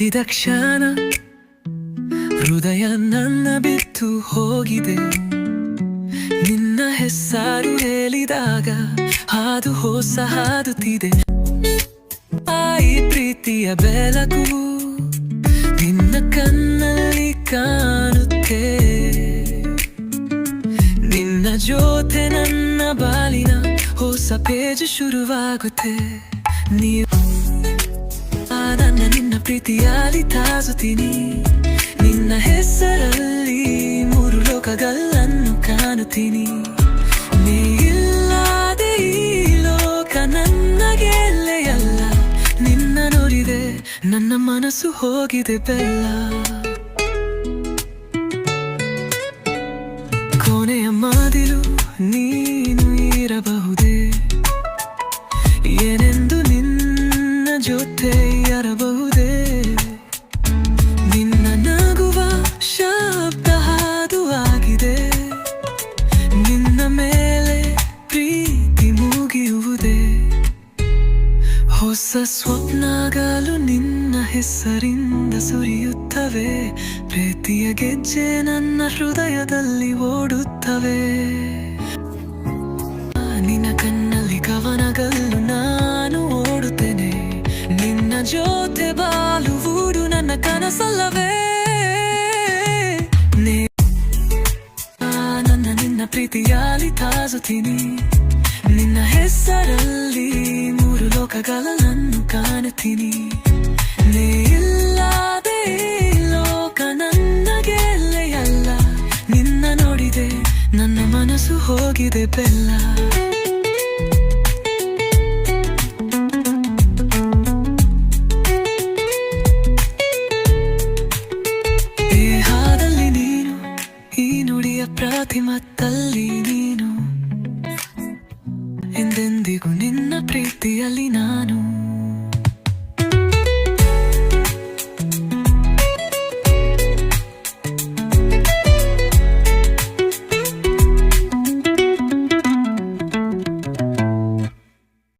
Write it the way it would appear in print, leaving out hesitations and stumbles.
ಮುಗಿದ ಕ್ಷಣ ಹೃದಯ ನನ್ನ ಬಿಟ್ಟು ಹೋಗಿದೆ. ನಿನ್ನ ಹೆಸರು ಹೇಳಿದಾಗ ಹಾದು ಹೊಸ ಹಾದುತ್ತಿದೆ. ಈ ಪ್ರೀತಿಯ ಬೆಳಕು ನಿನ್ನ ಕಣ್ಣಲ್ಲಿ ಕಾಣುತ್ತೆ. ನಿನ್ನ ಜೊತೆ ನನ್ನ ಬಾಳಿನ ಹೊಸ ಪೇಜ್ ಶುರುವಾಗುತ್ತೆ. ನೀವು ನನ್ನ ನಿನ್ನ ಪ್ರೀತಿಯಲ್ಲಿ ತಾಜುತ್ತೀನಿ. ನಿನ್ನ ಹೆಸರಲ್ಲಿ 3 ಲೋಕಗಳನ್ನು ಕಾಣುತ್ತೀನಿ. ನೀ ಇಲ್ಲದೆ ಈ ಲೋಕ ನನ್ನ ಗೆಲ್ಲೆಯಲ್ಲ. ನಿನ್ನ ನೋಡಿದೆ ನನ್ನ ಮನಸ್ಸು ಹೋಗಿದೆ ಬೆಲ್ಲ. ಕೊನೆಯ ಮಾದಿಲು ನೀನು ಇರಬಹುದೇ, ಏನೆಂದು ನಿನ್ನ ಜೊತೆ ಇರಬಹುದೇ. ನಿನ್ನ ನಗುವ ಶಬ್ದ ಹಾದು ಆಗಿದೆ. ನಿನ್ನ ಮೇಲೆ ಪ್ರೀತಿ ಮುಗಿಯುವುದೇ. ಹೊಸ ಸ್ವಪ್ನಗಳು ನಿನ್ನ ಹೆಸರಿಂದ ಸುರಿಯುತ್ತವೆ. ಪ್ರೀತಿಯ ಗೆಜ್ಜೆ ನನ್ನ ಹೃದಯದಲ್ಲಿ ಓಡುತ್ತವೆ. ನಿನ್ನ ಕಣ್ಣಲ್ಲಿ ಕವನಗಳು ನಾನು ಓಡುತ್ತೇನೆ. ನಿನ್ನ ಜೊತೆ ಬಾಳುವುದು ನನ್ನ ಕನಸಲ್ಲವೇ. ನಿನ್ನ ಪ್ರೀತಿಯಲ್ಲಿ ತಾಜುತ್ತೀನಿ. ನಿನ್ನ ಹೆಸರಲ್ಲಿ 3 ಲೋಕಗಳನ್ನು ಕಾಣುತ್ತೀನಿ. ನೀ ಇಲ್ಲದೆ ಲೋಕ ನನ್ನ ಗೆಲ್ಲೆಯಲ್ಲ. ನಿನ್ನ ನೋಡಿದೆ ನನ್ನ ಮನಸ್ಸು ಹೋಗಿದೆ ಬೆಲ್ಲ. ದೇಹದಲ್ಲಿ ನೀನು, ಈ ನುಡಿಯ ಪ್ರತಿಮತ್ತಲ್ಲಿ ನೀನು. ಎಂದೆಂದಿಗೂ ನಿನ್ನ ಪ್ರೀತಿಯಲ್ಲಿ ನಾನು.